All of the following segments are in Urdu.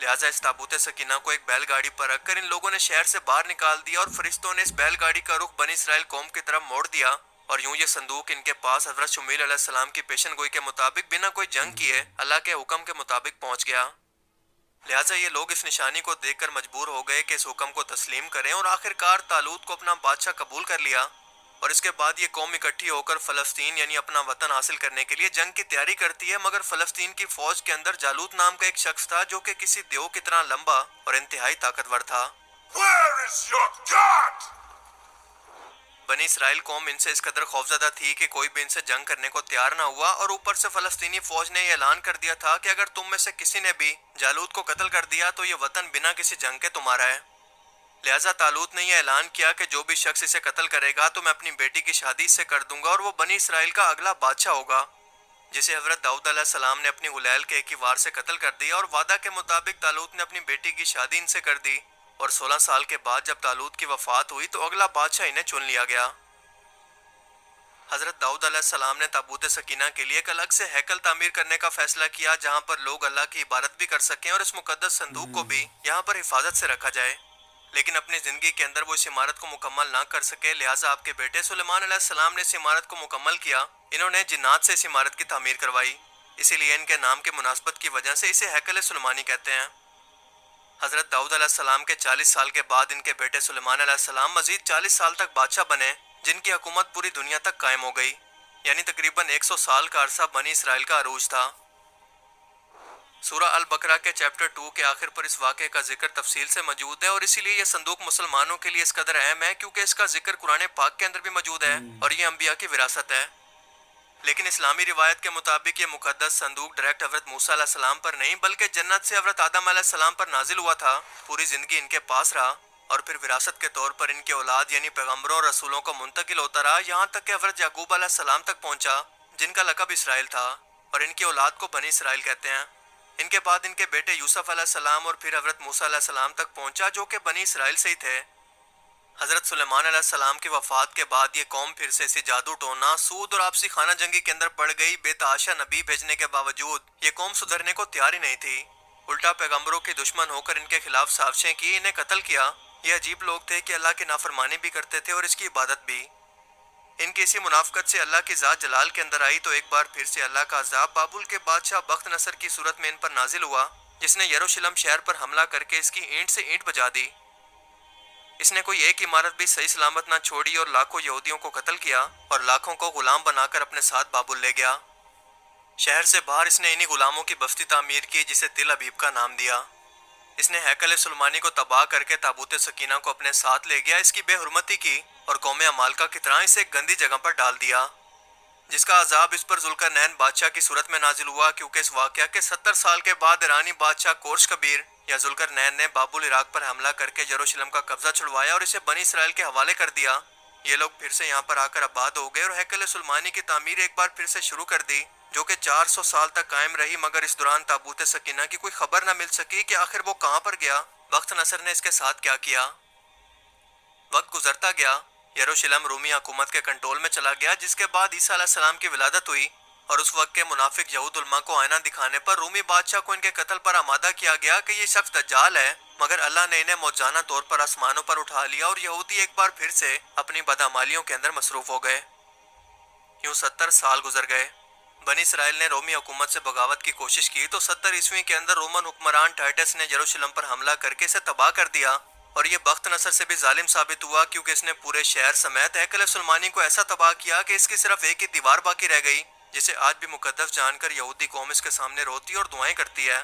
لہٰذا اس تابوت سکینہ کو ایک بیل گاڑی پر رکھ کر ان لوگوں نے شہر سے باہر نکال دیا اور فرشتوں نے اس بیل گاڑی کا رخ بنی اسرائیل قوم کی طرف موڑ دیا، اور یوں یہ صندوق ان کے پاس حضرت شمیل علیہ السلام کی پیشن گوئی کے مطابق بنا کوئی جنگ کیے اللہ کے حکم کے مطابق پہنچ گیا۔ لہٰذا یہ لوگ اس نشانی کو دیکھ کر مجبور ہو گئے کہ اس حکم کو تسلیم کریں، اور آخر کار طالوت کو اپنا بادشاہ قبول کر لیا، اور اس کے بعد یہ قوم اکٹھی ہو کر فلسطین یعنی اپنا وطن حاصل کرنے کے لیے جنگ کی تیاری کرتی ہے۔ مگر فلسطین کی فوج کے اندر جالوت نام کا ایک شخص تھا جو کہ کسی دیو کی طرح لمبا اور انتہائی طاقتور تھا۔ Where is your God? بنی اسرائیل قوم ان سے اس قدر خوفزدہ تھی کہ کوئی بھی ان سے جنگ کرنے کو تیار نہ ہوا، اور اوپر سے فلسطینی فوج نے یہ اعلان کر دیا تھا کہ اگر تم میں سے کسی نے بھی جالوت کو قتل کر دیا تو یہ وطن بنا کسی جنگ کے تمہارا ہے۔ لہٰذا طالوت نے یہ اعلان کیا کہ جو بھی شخص اسے قتل کرے گا تو میں اپنی بیٹی کی شادی اس سے کر دوں گا، اور وہ بنی اسرائیل کا اگلا بادشاہ ہوگا، جسے حضرت داؤد علیہ السلام نے اپنی حلیل کے ایک ہی وار سے قتل کر دیا، اور وعدہ کے مطابق طالوت نے اپنی بیٹی کی شادی ان سے کر دی، اور 16 سال کے بعد جب طالوت کی وفات ہوئی تو اگلا بادشاہ انہیں چن لیا گیا۔ حضرت داؤد علیہ السلام نے تابوت سکینہ کے لیے ایک الگ سے ہیکل تعمیر کرنے کا فیصلہ کیا جہاں پر لوگ اللہ کی عبادت بھی کر سکیں اور اس مقدس صندوق کو بھی یہاں پر حفاظت سے رکھا جائے، لیکن اپنی زندگی کے اندر وہ اس عمارت کو مکمل نہ کر سکے۔ لہٰذا آپ کے بیٹے سلیمان علیہ السلام نے اس عمارت کو مکمل کیا۔ انہوں نے جنات سے اس عمارت کی تعمیر کروائی، اسی لیے ان کے نام کے مناسبت کی وجہ سے اسے ہیکل سلیمانی کہتے ہیں۔ حضرت داؤد علیہ السلام کے 40 سال کے بعد ان کے بیٹے سلیمان علیہ السلام مزید 40 سال تک بادشاہ بنے، جن کی حکومت پوری دنیا تک قائم ہو گئی، یعنی تقریباً 100 سال کا عرصہ بنی اسرائیل کا عروج تھا۔ سورہ البقرہ کے چیپٹر 2 کے آخر پر اس واقعے کا ذکر تفصیل سے موجود ہے، اور اسی لیے یہ صندوق مسلمانوں کے لیے اس قدر اہم ہے کیونکہ اس کا ذکر قرآن پاک کے اندر بھی موجود ہے، اور یہ انبیاء کی وراثت ہے۔ لیکن اسلامی روایت کے مطابق یہ مقدس صندوق ڈائریکٹ حضرت موسیٰ علیہ السلام پر نہیں بلکہ جنت سے حضرت آدم علیہ السلام پر نازل ہوا تھا، پوری زندگی ان کے پاس رہا، اور پھر وراثت کے طور پر ان کے اولاد یعنی پیغمبروں اور رسولوں کو منتقل ہوتا رہا، یہاں تک کہ حضرت یعقوب علیہ السلام تک پہنچا، جن کا لقب اسرائیل تھا، اور ان کی اولاد کو بنی اسرائیل کہتے ہیں۔ ان کے بعد ان کے بیٹے یوسف علیہ السلام اور پھر حضرت موسیٰ علیہ السلام تک پہنچا جو کہ بنی اسرائیل سے ہی تھے۔ حضرت سلیمان علیہ السلام کی وفات کے بعد یہ قوم پھر سے اسی جادو ٹونا، سود اور آپسی خانہ جنگی کے اندر پڑ گئی۔ بے تحاشا نبی بھیجنے کے باوجود یہ قوم سدھرنے کو تیار ہی نہیں تھی، الٹا پیغمبروں کی دشمن ہو کر ان کے خلاف سازشیں کی، انہیں قتل کیا۔ یہ عجیب لوگ تھے کہ اللہ کی نافرمانی بھی کرتے تھے اور اس کی عبادت بھی۔ ان کی اسی منافقت سے اللہ کی ذات جلال کے اندر آئی تو ایک بار پھر سے اللہ کا عذاب بابل کے بادشاہ بخت نصر کی صورت میں ان پر نازل ہوا، جس نے یروشلم شہر پر حملہ کر کے اس کی اینٹ سے اینٹ بجا دی۔ اس نے کوئی ایک عمارت بھی صحیح سلامت نہ چھوڑی اور لاکھوں یہودیوں کو قتل کیا اور لاکھوں کو غلام بنا کر اپنے ساتھ بابل لے گیا۔ شہر سے باہر اس نے انہی غلاموں کی بستی تعمیر کی جسے تل ابیب کا نام دیا۔ اس نے ہیکل سلیمانی کو تباہ کر کے تابوت سکینہ کو اپنے ساتھ لے گیا، اس کی بے حرمتی کی اور قوم عمالقہ کی طرح اسے ایک گندی جگہ پر ڈال دیا، جس کا عذاب اس پر ذوالقرنین بادشاہ کی صورت میں نازل ہوا، کیونکہ اس واقعہ کے 70 سال کے بعد ایرانی بادشاہ کورش کبیر یا ذوالقرنین نے بابل عراق پر حملہ کر کے یروشلم کا قبضہ چھڑوایا اور اسے بنی اسرائیل کے حوالے کر دیا۔ یہ لوگ پھر سے یہاں پر آ کر آباد ہو گئے اور ہیکل سلیمانی کی تعمیر ایک بار پھر سے شروع کر دی، جو کہ 400 سال تک قائم رہی، مگر اس دوران تابوت سکینہ کی کوئی خبر نہ مل سکی کہ آخر وہ کہاں پر گیا، بخت نصر نے اس کے ساتھ کیا کیا۔ وقت گزرتا گیا، یروشلم رومی حکومت کے کنٹرول میں چلا گیا، جس کے بعد عیسیٰ علیہ السلام کی ولادت ہوئی، اور اس وقت کے منافق یہود علماء کو آئینہ دکھانے پر رومی بادشاہ کو ان کے قتل پر آمادہ کیا گیا کہ یہ شخص دجال ہے، مگر اللہ نے انہیں موجزانہ طور پر آسمانوں پر اٹھا لیا اور یہودی ایک بار پھر سے اپنی بدعمالیوں کے اندر مصروف ہو گئے۔ یوں 70 سال گزر گئے۔ بنی اسرائیل نے رومی حکومت سے بغاوت کی کوشش کی تو 70 عیسوی کے اندر رومن حکمران ٹائٹس نے یروشلم پر حملہ کر کے اسے تباہ کر دیا، اور یہ بخت نصر سے بھی ظالم ثابت ہوا کیونکہ اس نے پورے شہر سمیت ہیکل سلیمانی کو ایسا تباہ کیا کہ اس کی صرف ایک ہی دیوار باقی رہ گئی، جسے آج بھی مقدس جان کر یہودی قوم اس کے سامنے روتی اور دعائیں کرتی ہے۔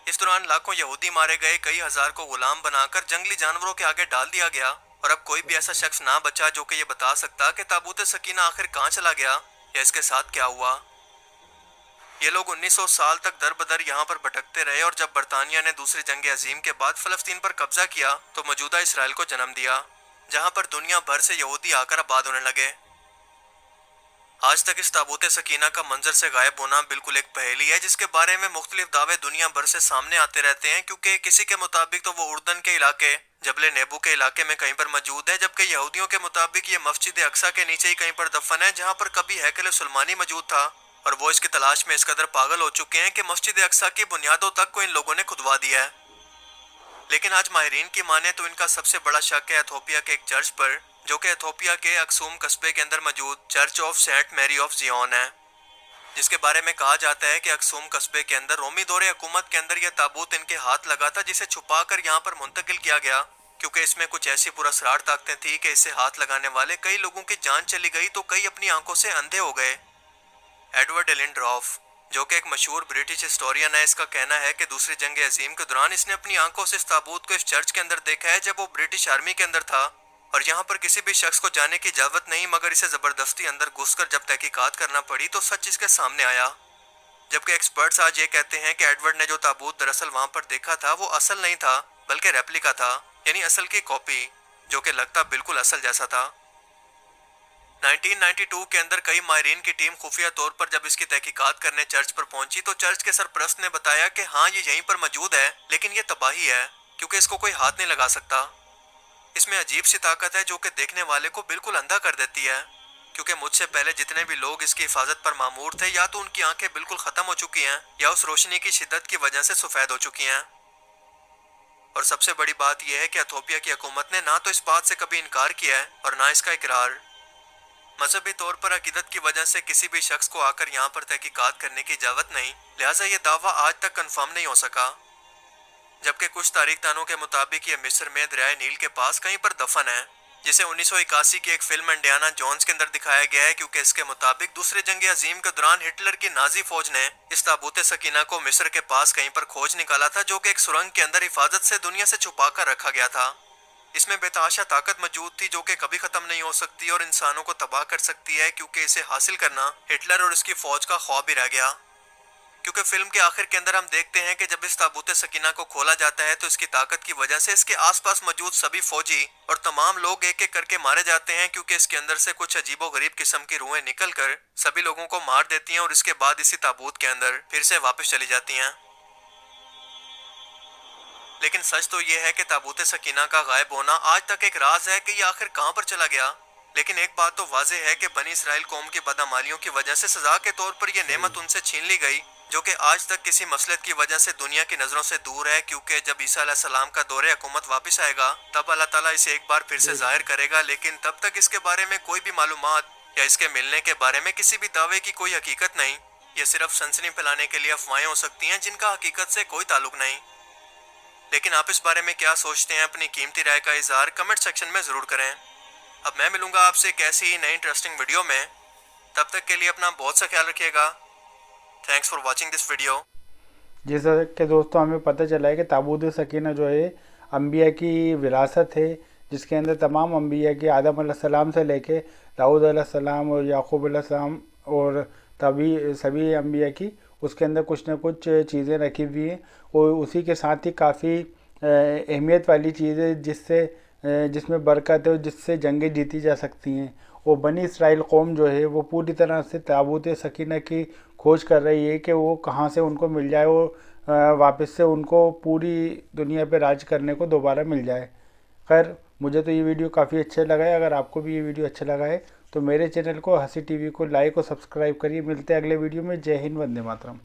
اس دوران لاکھوں یہودی مارے گئے، کئی ہزار کو غلام بنا کر جنگلی جانوروں کے آگے ڈال دیا گیا، اور اب کوئی بھی ایسا شخص نہ بچا جو کہ یہ بتا سکتا کہ تابوت سکینہ آخر کہاں چلا گیا یا اس کے ساتھ کیا ہوا۔ یہ لوگ 1900 سال تک در بدر یہاں پر بھٹکتے رہے، اور جب برطانیہ نے دوسری جنگ عظیم کے بعد فلسطین پر قبضہ کیا تو موجودہ اسرائیل کو جنم دیا، جہاں پر دنیا بھر سے یہودی آ کر آباد ہونے لگے۔ آج تک اس تابوت سکینہ کا منظر سے غائب ہونا بالکل ایک پہیلی ہے، جس کے بارے میں مختلف دعوے دنیا بھر سے سامنے آتے رہتے ہیں، کیونکہ کسی کے مطابق تو وہ اردن کے علاقے جبل نیبو کے علاقے میں کہیں پر موجود ہے، جبکہ یہودیوں کے مطابق یہ مسجد اقصی کے نیچے ہی کہیں پر دفن ہے، جہاں پر کبھی ہیکل سلیمانی موجود تھا، اور وہ اس کی تلاش میں اس قدر پاگل ہو چکے ہیں کہ مسجد اقصی کی بنیادوں تک کو ان لوگوں نے کھدوا دیا ہے۔ لیکن آج ماہرین کی مانیں تو ان کا سب سے بڑا شک ہے ایتھوپیا کے ایک چرچ پر، جو کہ ایتھوپیا کے اکسوم قصبے کے اندر موجود چرچ آف سینٹ میری آف زیون ہے، جس کے بارے میں کہا جاتا ہے کہ اکسوم قصبے کے اندر رومی دور حکومت کے اندر یہ تابوت ان کے ہاتھ لگا تھا، جسے چھپا کر یہاں پر منتقل کیا گیا، کیونکہ اس میں کچھ ایسی پراسرار طاقتیں تھیں کہ اسے ہاتھ لگانے والے کئی لوگوں کی جان چلی گئی تو کئی اپنی آنکھوں سے اندھے ہو گئے۔ ایڈورڈ ایلنڈراف، جو کہ ایک مشہور برٹش ہسٹورین ہے، اس کا کہنا ہے کہ دوسری جنگ عظیم کے دوران اس نے اپنی آنکھوں سے اس تابوت کو اس چرچ کے اندر دیکھا ہے جب وہ برٹش آرمی کے اندر تھا، اور یہاں پر کسی بھی شخص کو جانے کی اجازت نہیں، مگر اسے زبردستی اندر گھس کر جب تحقیقات کرنا پڑی تو سچ اس کے سامنے آیا۔ جبکہ ایکسپرٹس آج یہ کہتے ہیں کہ ایڈورڈ نے جو تابوت دراصل وہاں پر دیکھا تھا وہ اصل نہیں تھا بلکہ ریپلیکا تھا، یعنی اصل کی کاپی، جو کہ لگتا بالکل اصل جیسا تھا۔ 1992 کے اندر کئی ماہرین کی ٹیم خفیہ طور پر جب اس کی تحقیقات کرنے چرچ پر پہنچی تو چرچ کے سرپرست نے بتایا کہ ہاں یہ یہیں پر موجود ہے، لیکن یہ تباہی ہے کیونکہ اس کو کوئی ہاتھ نہیں لگا سکتا۔ اس میں عجیب سی طاقت ہے جو کہ دیکھنے والے کو بالکل اندھا کر دیتی ہے، کیونکہ مجھ سے پہلے جتنے بھی لوگ اس کی حفاظت پر مامور تھے یا تو ان کی آنکھیں بالکل ختم ہو چکی ہیں یا اس روشنی کی شدت کی وجہ سے سفید ہو چکی ہیں۔ اور سب سے بڑی بات یہ ہے کہ ایتھوپیا کی حکومت نے نہ تو اس بات سے کبھی انکار کیا ہے اور نہ اس کا اقرار۔ مذہبی طور پر عقیدت کی وجہ سے کسی بھی شخص کو آ کر یہاں پر تحقیقات کرنے کی اجازت نہیں، لہٰذا یہ دعویٰ آج تک کنفرم نہیں ہو سکا۔ جبکہ کچھ تاریخ دانوں کے مطابق یہ مصر میں دریائے نیل کے پاس کہیں پر دفن ہے، جسے 1981 کی ایک فلم انڈیانا جونز کے اندر دکھایا گیا ہے، کیونکہ اس کے مطابق دوسرے جنگ عظیم کے دوران ہٹلر کی نازی فوج نے اس تابوت سکینہ کو مصر کے پاس کہیں پر کھوج نکالا تھا، جو کہ ایک سرنگ کے اندر حفاظت سے دنیا سے چھپا کر رکھا گیا تھا۔ اس میں بے تحاشا طاقت موجود تھی جو کہ کبھی ختم نہیں ہو سکتی اور انسانوں کو تباہ کر سکتی ہے، کیونکہ اسے حاصل کرنا ہٹلر اور اس کی فوج کا خواب ہی رہ گیا۔ کیونکہ فلم کے آخر کے اندر ہم دیکھتے ہیں کہ جب اس تابوت سکینہ کو کھولا جاتا ہے تو اس کی طاقت کی وجہ سے اس کے آس پاس موجود سبھی فوجی اور تمام لوگ ایک ایک کر کے مارے جاتے ہیں، کیونکہ اس کے اندر سے کچھ عجیب و غریب قسم کی روحیں نکل کر سبھی لوگوں کو مار دیتی ہیں اور اس کے بعد اسی تابوت کے اندر پھر سے واپس چلی جاتی ہیں۔ لیکن سچ تو یہ ہے کہ تابوت سکینہ کا غائب ہونا آج تک ایک راز ہے کہ یہ آخر کہاں پر چلا گیا۔ لیکن ایک بات تو واضح ہے کہ بنی اسرائیل قوم کی بدعمالیوں کی وجہ سے سزا کے طور پر یہ نعمت ان سے چھین لی گئی، جو کہ آج تک کسی مصلحت کی وجہ سے دنیا کی نظروں سے دور ہے، کیونکہ جب عیسیٰ علیہ السلام کا دور حکومت واپس آئے گا تب اللہ تعالیٰ اسے ایک بار پھر سے ظاہر کرے گا، لیکن تب تک اس کے بارے میں کوئی بھی معلومات یا اس کے ملنے کے بارے میں کسی بھی دعوے کی کوئی حقیقت نہیں۔ یہ صرف سنسنی پھیلانے کے لیے افواہیں ہو سکتی ہیں جن کا حقیقت سے کوئی تعلق نہیں۔ لیکن آپ اس بارے میں کیا سوچتے ہیں؟ اپنی قیمتی رائے کا اظہار کمنٹ سیکشن میں ضرور کریں۔ اب میں ملوں گا آپ سے ایک ایسی ہی نئی انٹرسٹنگ ویڈیو میں، تب تک کے لیے اپنا بہت سا خیال رکھیے گا۔ Thanks for watching this video. جیسا کہ دوستوں ہمیں پتہ چلا ہے کہ تابوت سکینہ جو ہے انبیاء کی وراثت ہے، جس کے اندر تمام انبیاء کی آدم علیہ السلام سے لے کے داؤد علیہ السلام اور یعقوب علیہ السلام اور سبھی انبیاء کی اس کے اندر کچھ نہ کچھ چیزیں رکھی ہوئی ہیں، اور اسی کے ساتھ ہی کافی اہمیت والی چیز ہے جس میں برکت ہے اور جس سے جنگیں جیتی جا سکتی ہیں۔ اور بنی اسرائیل قوم جو ہے وہ پوری طرح سے تابوت سکینہ کی کھوج کر رہی ہے کہ وہ کہاں سے ان کو مل جائے اور واپس سے ان کو پوری دنیا پہ راج کرنے کو دوبارہ مل جائے۔ خیر، مجھے تو یہ ویڈیو کافی اچھا لگا ہے۔ اگر آپ کو بھی یہ ویڈیو اچھا لگا ہے تو میرے چینل کو ہنسی ٹی وی کو لائک اور سبسکرائب کریے۔ ملتے ہیں اگلے ویڈیو میں۔ جے ہند، وندے ماترم۔